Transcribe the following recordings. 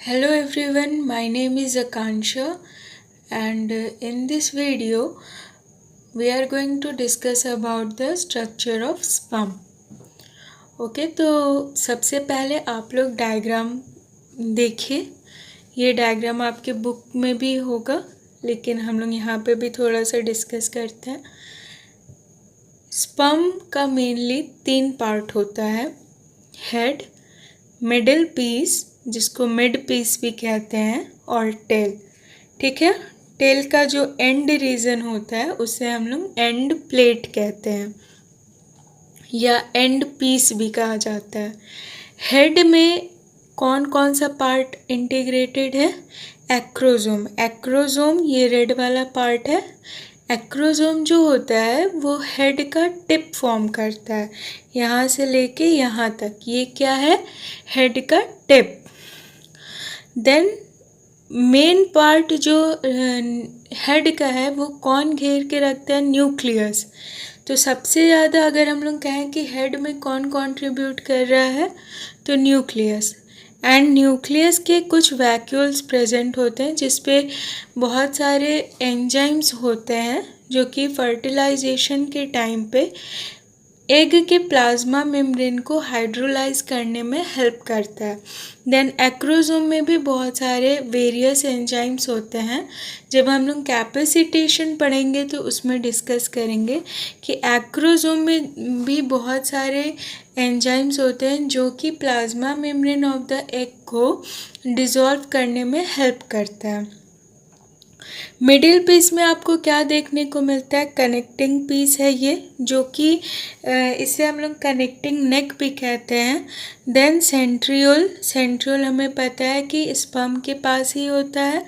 Hello everyone, my name is Akansha and in this video we are going to discuss about the structure of sperm. Okay तो सबसे पहले आप लोग diagram देखिए। ये diagram आपके बुक में भी होगा लेकिन हम लोग यहाँ पे भी थोड़ा सा डिस्कस करते हैं। स्पर्म का मेनली 3 पार्ट होता है, हेड, मिडिल पीस जिसको मिड पीस भी कहते हैं और टेल। ठीक है, टेल का जो एंड रीजन होता है उसे हम लोग एंड प्लेट कहते हैं या एंड पीस भी कहा जाता है। हेड में कौन कौन सा पार्ट इंटीग्रेटेड है? एक्रोजोम। एक्रोजोम ये रेड वाला पार्ट है। एक्रोजोम जो होता है वो हेड का टिप फॉर्म करता है, यहाँ से लेके यहाँ तक। ये क्या है? हेड का टिप। देन मेन पार्ट जो हेड का है वो कौन घेर के रखता है? न्यूक्लियस। तो सबसे ज़्यादा अगर हम लोग कहें कि हेड में कौन कंट्रीब्यूट कर रहा है तो न्यूक्लियस। एंड न्यूक्लियस के कुछ वैक्यूल्स प्रेजेंट होते हैं जिसपे बहुत सारे एंजाइम्स होते हैं जो कि फर्टिलाइजेशन के टाइम पे एग के प्लाज्मा मेम्ब्रेन को हाइड्रोलाइज करने में हेल्प करता है। देन एक्रोजोम में भी बहुत सारे वेरियस एंजाइम्स होते हैं। जब हम लोग कैपेसिटेशन पढ़ेंगे तो उसमें डिस्कस करेंगे कि एक्रोजोम में भी बहुत सारे एंजाइम्स होते हैं जो कि plasma membrane of the egg को डिसॉल्व करने में हेल्प करता है। मिडिल पीस में आपको क्या देखने को मिलता है? कनेक्टिंग पीस है ये, जो कि इसे हम लोग कनेक्टिंग नेक भी कहते हैं। Then centriole. सेंट्रियोल हमें पता है कि स्पर्म के पास ही होता है,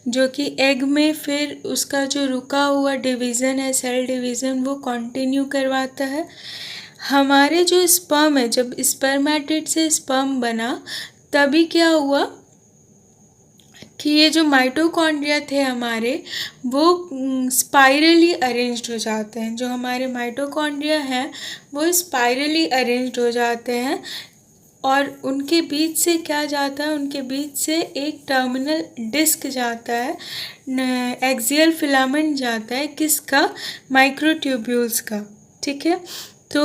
जो कि एग में फिर उसका जो रुका हुआ डिवीज़न है, सेल डिवीज़न, वो कंटिन्यू करवाता है। हमारे जो स्पर्म है, जब स्पर्मेटिड से स्पर्म बना तभी क्या हुआ कि ये जो माइटोकॉन्ड्रिया थे हमारे वो स्पाइरली अरेंज्ड हो जाते हैं। जो हमारे माइटोकॉन्ड्रिया हैं वो स्पाइरली अरेंज्ड हो जाते हैं और उनके बीच से क्या जाता है? उनके बीच से एक टर्मिनल डिस्क जाता है, एक्सियल फिलामेंट जाता है। किसका? माइक्रोट्यूब्यूल्स का। ठीक है, तो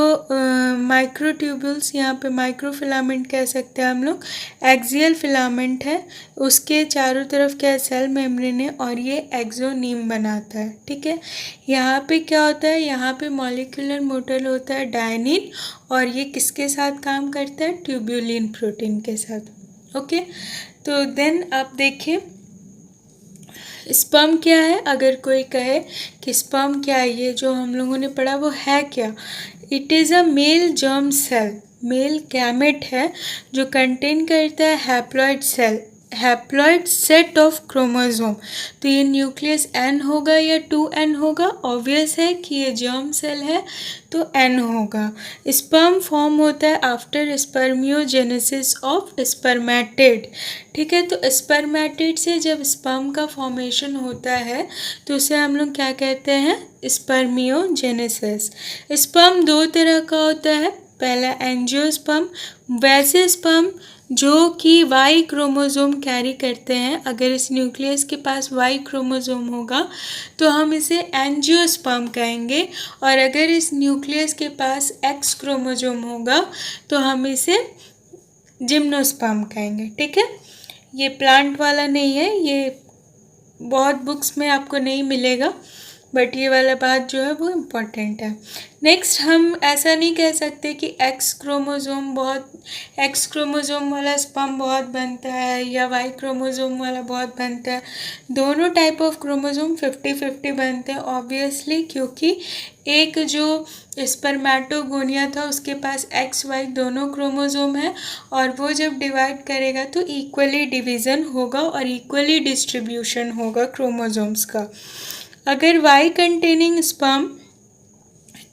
माइक्रोट्यूब्यूल्स, यहाँ पे माइक्रोफिलामेंट कह सकते हैं हम लोग। एक्सियल फिलामेंट है, उसके चारों तरफ क्या सेल मेम्ब्रेन है और ये एक्सोनीम बनाता है। ठीक है, यहाँ पे क्या होता है? यहाँ पे मॉलिक्यूलर मोटर होता है डायनिन और ये किसके साथ काम करता है? ट्यूब्यूलिन प्रोटीन के साथ। ओके, तो देन आप देखिए स्पर्म क्या है। अगर कोई कहे कि स्पर्म क्या है, ये जो हम लोगों ने पढ़ा वो है क्या? It is a male germ cell, male gamete है जो कंटेन करता है haploid cell, haploid set of chromosome. तो ये न्यूक्लियस एन होगा या 2n होगा? ऑब्वियस है कि ये जर्म सेल है तो n होगा। स्पर्म फॉर्म होता है आफ्टर स्पर्मियोजेनेसिस ऑफ स्पर्मेटिड। ठीक है, तो स्पर्मेटिड से जब स्पर्म का फॉर्मेशन होता है तो उसे हम लोग क्या कहते हैं? स्पर्मियोजेनेसिस। स्पर्म 2 तरह का होता है। पहला एंजियोस्पर्म, वैसे स्पर्म जो कि वाई क्रोमोसोम कैरी करते हैं। अगर इस न्यूक्लियस के पास वाई क्रोमोसोम होगा तो हम इसे एंजियोस्पर्म कहेंगे, और अगर इस न्यूक्लियस के पास एक्स क्रोमोसोम होगा तो हम इसे जिम्नोस्पर्म कहेंगे। ठीक है, ये प्लांट वाला नहीं है, ये बहुत बुक्स में आपको नहीं मिलेगा, बट ये वाला बात जो है वो इम्पोर्टेंट है। नेक्स्ट, हम ऐसा नहीं कह सकते कि एक्स क्रोमोसोम वाला स्पर्म बहुत बनता है या वाई क्रोमोसोम वाला बहुत बनता है। दोनों टाइप ऑफ क्रोमोसोम 50-50 बनते हैं ऑब्वियसली, क्योंकि एक जो स्पर्मेटोगोनिया था उसके पास एक्स वाई दोनों क्रोमोसोम है और वो जब डिवाइड करेगा तो इक्वली डिवीज़न होगा और इक्वली डिस्ट्रीब्यूशन होगा क्रोमोसोम्स का। अगर वाई कंटेनिंग स्पर्म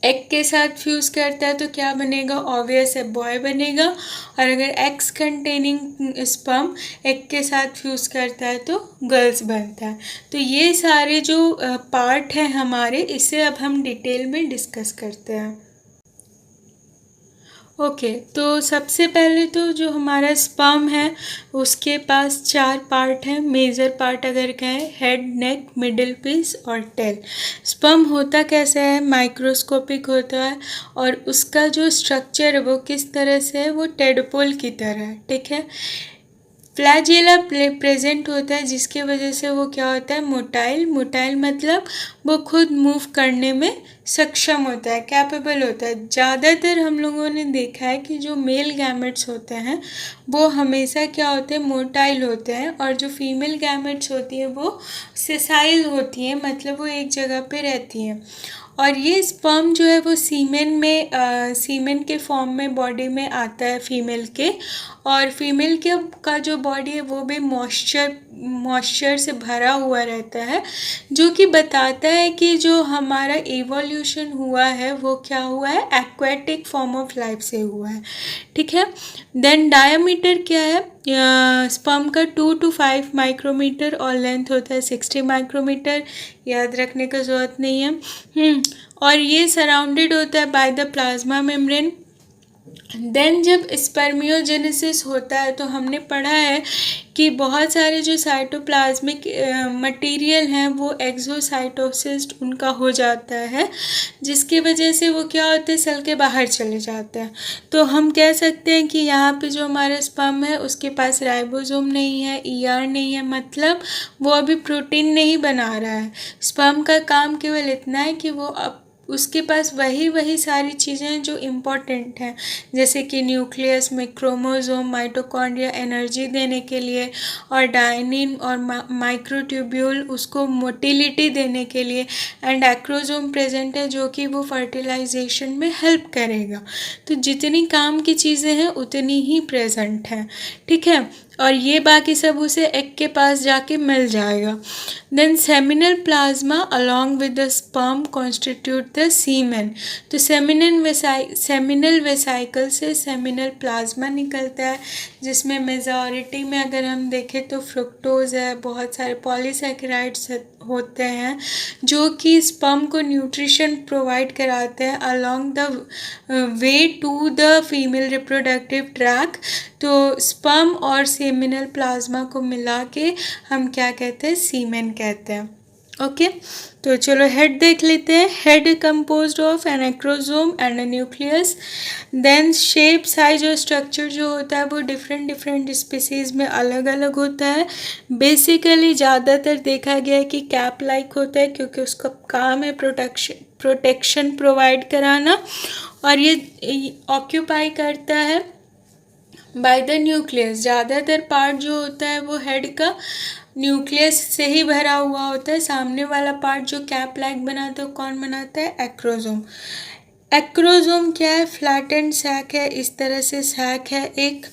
एग के साथ फ्यूज़ करता है तो क्या बनेगा? ऑब्वियस है, बॉय बनेगा। और अगर एक्स कंटेनिंग स्पर्म एग के साथ फ्यूज़ करता है तो गर्ल्स बनता है। तो ये सारे जो पार्ट हैं हमारे, इसे अब हम डिटेल में डिस्कस करते हैं। ओके, तो सबसे पहले तो जो हमारा स्पर्म है उसके पास 4 पार्ट हैं। मेजर पार्ट अगर कहें, हेड, नेक, मिडिल पीस और टेल। स्पर्म होता कैसे है? माइक्रोस्कोपिक होता है, और उसका जो स्ट्रक्चर है वो किस तरह से है? वो टेडपोल की तरह है, ठीक है। फ्लैजेला प्रेजेंट होता है, जिसके वजह से वो क्या होता है? मोटाइल। मोटाइल मतलब वो खुद मूव करने में सक्षम होता है, कैपेबल होता है। ज़्यादातर हम लोगों ने देखा है कि जो मेल गैमेट्स होते हैं वो हमेशा क्या होते हैं? मोटाइल होते हैं, और जो फीमेल गैमेट्स होती है वो सेसाइल होती हैं, मतलब वो एक जगह पे रहती हैं। और ये स्पर्म जो है वो सीमेन के फॉर्म में बॉडी में आता है फीमेल के। और फीमेल के का जो बॉडी है वो भी मॉइस्चर से भरा हुआ रहता है, जो कि बताता है कि जो हमारा इवोल्यूशन हुआ है वो क्या हुआ है? एक्वेटिक फॉर्म ऑफ लाइफ से हुआ है, ठीक है। देन डायमीटर क्या है? स्पर्म का 2 to 5 माइक्रोमीटर और लेंथ होता है 60 माइक्रोमीटर। याद रखने का ज़रूरत नहीं है। और ये सराउंडेड होता है by the plasma membrane. Then जब स्पर्मियोजेनेसिस होता है तो हमने पढ़ा है कि बहुत सारे जो साइटोप्लाज्मिक मटेरियल हैं वो एक्सोसाइटोसिस उनका हो जाता है, जिसकी वजह से वो क्या होते हैं? सेल के बाहर चले जाते हैं। तो हम कह सकते हैं कि यहाँ पे जो हमारा स्पर्म है उसके पास राइबोसोम नहीं है, ईआर नहीं है, मतलब वो अभी प्रोटीन नहीं बना रहा है। स्पर्म का काम केवल इतना है कि वो उसके पास वही सारी चीज़ें जो इम्पोर्टेंट हैं, जैसे कि न्यूक्लियस में क्रोमोसोम, माइटोकॉन्ड्रिया एनर्जी देने के लिए, और डायनिन और माइक्रोट्यूब्यूल उसको मोटिलिटी देने के लिए, एंड एक्रोसोम प्रेजेंट है जो कि वो फर्टिलाइजेशन में हेल्प करेगा। तो जितनी काम की चीज़ें हैं उतनी ही प्रेजेंट हैं, ठीक है। और ये बाकी सब उसे एग के पास जाके मिल जाएगा। Then seminal plasma along with the sperm constitute the semen. तो सेमिनल वेसाइकल से सेमिनल प्लाज्मा निकलता है, जिसमें मेजॉरिटी में अगर हम देखें तो फ्रुक्टोज है, बहुत सारे पॉलीसैकेराइड्स होते हैं जो कि स्पर्म को न्यूट्रिशन प्रोवाइड कराते हैं along the way to the female reproductive track. तो स्पर्म और सेमिनल प्लाज्मा को मिला के हम क्या कहते हैं? सीमेन कहते हैं, ओके। तो चलो हेड देख लेते हैं। Head composed of an acrosome and a nucleus. Then shape, size और स्ट्रक्चर जो होता है वो डिफरेंट स्पीसीज में अलग अलग होता है। बेसिकली ज़्यादातर देखा गया है कि कैप लाइक होता है, क्योंकि उसका काम है प्रोटेक्शन प्रोवाइड कराना, और ये ऑक्यूपाई करता है बाय द न्यूक्लियस। ज़्यादातर पार्ट जो होता है वो हेड का न्यूक्लियस से ही भरा हुआ होता है। सामने वाला पार्ट जो कैप लाइक बनाता है कौन बनाता है? एक्रोसोम। एक्रोसोम क्या है? फ्लैटेंड सैक है, इस तरह से सैक है एक,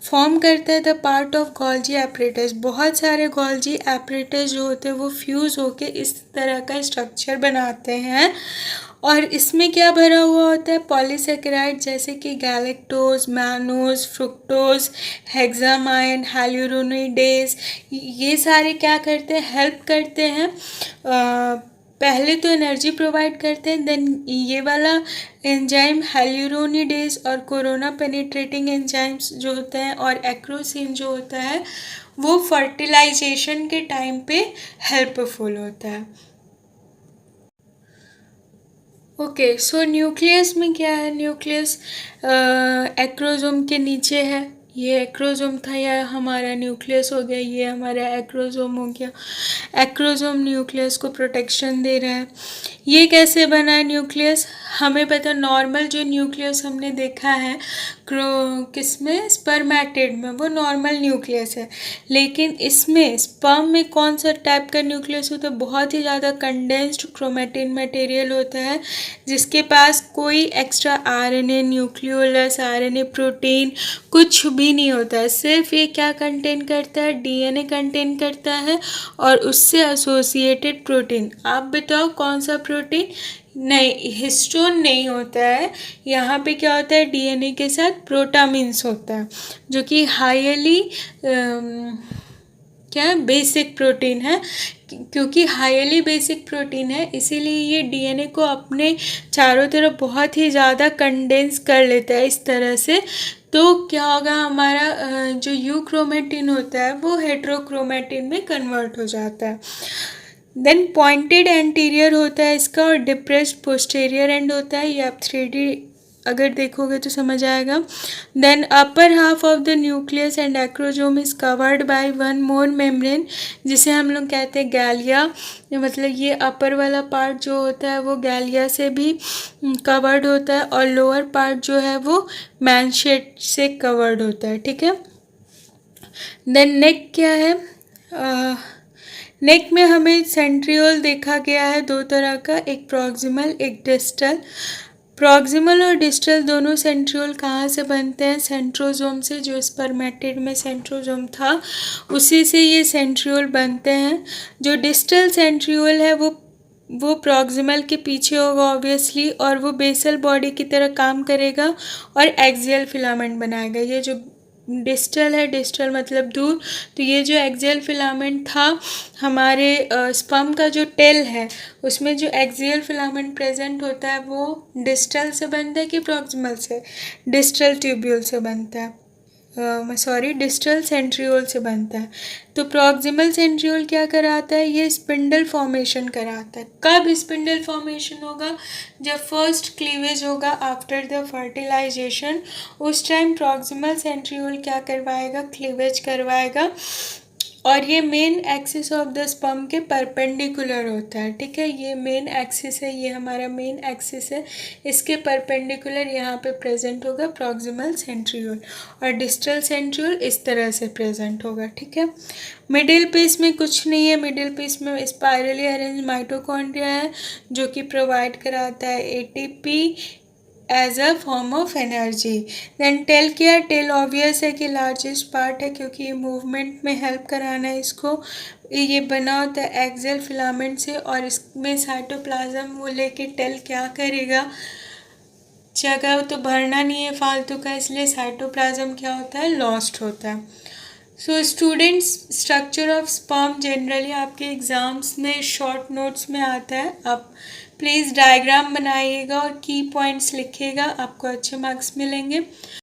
फॉर्म करता है the part of Golgi apparatus. बहुत सारे गोल्जी एपरेटस जो होते हैं वो फ्यूज़ होके इस तरह का स्ट्रक्चर बनाते हैं, और इसमें क्या भरा हुआ होता है? पॉलीसेकेराइड, जैसे कि गैलेक्टोज, मैनोज, फ्रुक्टोज, हेक्सामाइन, हाइलुरोनिडेज। ये सारे क्या करते हैं? हेल्प करते हैं। पहले तो एनर्जी प्रोवाइड करते हैं, देन ये वाला एंजाइम हाइलुरोनिडेज और कोरोना पेनिट्रेटिंग एंजाइम्स जो होते हैं, और एक्रोसिन जो होता है वो फर्टिलाइजेशन के टाइम पे हेल्पफुल होता है। ओके, सो न्यूक्लियस में क्या है? न्यूक्लियस एक्रोसोम के नीचे है। ये एक्रोसोम था, या हमारा न्यूक्लियस हो गया, ये हमारा एक्रोसोम हो गया। एक्रोसोम न्यूक्लियस को प्रोटेक्शन दे रहा है। ये कैसे बना है न्यूक्लियस? हमें पता, नॉर्मल जो न्यूक्लियस हमने देखा है किसमें? स्पर्मेटिड में, वो नॉर्मल न्यूक्लियस है। लेकिन इसमें स्पर्म में कौन सा टाइप का न्यूक्लियस होता है? बहुत ही ज़्यादा कंडेंस्ड क्रोमेटिन मटेरियल होता है, जिसके पास कोई extra RNA, nucleolus, RNA, protein कुछ भी नहीं होता है। सिर्फ ये क्या कंटेन करता है? डीएनए कंटेन करता है और उससे एसोसिएटेड प्रोटीन। आप बताओ कौन सा प्रोटीन? नहीं, हिस्टोन नहीं होता है। यहाँ पे क्या होता है? डीएनए के साथ प्रोटामिन्स होता है, जो कि हाईली क्या है? बेसिक प्रोटीन है, क्योंकि हाईली बेसिक प्रोटीन है इसीलिए ये डीएनए को अपने चारों तरफ बहुत ही ज़्यादा कंडेंस कर लेता है इस तरह से। तो क्या होगा, हमारा जो यूक्रोमेटिन होता है वो हेट्रोक्रोमेटिन में कन्वर्ट हो जाता है। देन पॉइंटेड एंटीरियर होता है इसका और डिप्रेस्ड पोस्टीरियर एंड होता है। ये आप 3D अगर देखोगे तो समझ आएगा। Then upper half of the nucleus and acrosome is covered by one more membrane, जिसे हम लोग कहते हैं गैलिया। मतलब ये अपर वाला पार्ट जो होता है वो गैलिया से भी कवर्ड होता है और लोअर पार्ट जो है वो मैनशेट से कवर्ड होता है। ठीक है। देन नेक क्या है, नेक में हमें सेंट्रियोल देखा गया है दो तरह का, एक प्रॉक्सिमल एक डिस्टल। प्रॉक्सिमल और डिस्टल दोनों सेंट्रियोल कहाँ से बनते हैं, सेंट्रोजोम से। जो स्पर्मेटिड में सेंट्रोजोम था उसी से ये सेंट्रियोल बनते हैं। जो डिस्टल सेंट्रियोल है वो प्रॉक्सिमल के पीछे होगा ऑब्वियसली, और वो बेसल बॉडी की तरह काम करेगा और एक्सियल फिलामेंट बनाएगा। ये जो डिस्टल है, डिस्टल मतलब दूर, तो ये जो एक्सियल फिलामेंट था हमारे स्पर्म का जो टेल है उसमें जो एक्सियल फिलामेंट प्रेजेंट होता है वो डिस्टल से बनता है कि प्रॉक्सिमल से, डिस्टल ट्यूब्यूल से बनता है, डिस्टल सेंट्रियोल से बनता है। तो प्रॉक्सिमल सेंट्रियोल क्या कराता है, ये स्पिंडल फॉर्मेशन कराता है। कब स्पिंडल फॉर्मेशन होगा, जब फर्स्ट क्लीवेज होगा आफ्टर द फर्टिलाइजेशन, उस टाइम प्रॉक्सिमल सेंट्रियोल क्या करवाएगा, क्लीवेज करवाएगा। और ये main axis of the sperm के परपेंडिकुलर होता है। ठीक है, ये मेन एक्सिस है, ये हमारा मेन एक्सिस है, इसके परपेंडिकुलर यहाँ पे प्रेजेंट होगा प्रॉक्सिमल सेंट्रियोल, और डिस्टल सेंट्रियोल इस तरह से प्रेजेंट होगा। ठीक है। मिडिल पीस में कुछ नहीं है, मिडिल पीस में स्पाइरली अरेंज माइटोकॉन्ड्रिया है जो कि प्रोवाइड कराता है ATP as a form of energy. Then tail क्या, टेल ऑब्वियस है कि लार्जेस्ट पार्ट है क्योंकि ये मूवमेंट में हेल्प कराना है इसको। ये बना होता है एक्सियल फिलामेंट से और इसमें साइटोप्लाज्म वो लेके टेल क्या करेगा, जगह तो भरना नहीं है फालतू का, इसलिए साइटोप्लाज्म क्या होता है, लॉस्ट होता है। So students, structure of sperm generally आपके एग्ज़ाम्स में शॉर्ट नोट्स में आता है। आप प्लीज़ डायग्राम बनाइएगा और की पॉइंट्स लिखिएगा, आपको अच्छे मार्क्स मिलेंगे।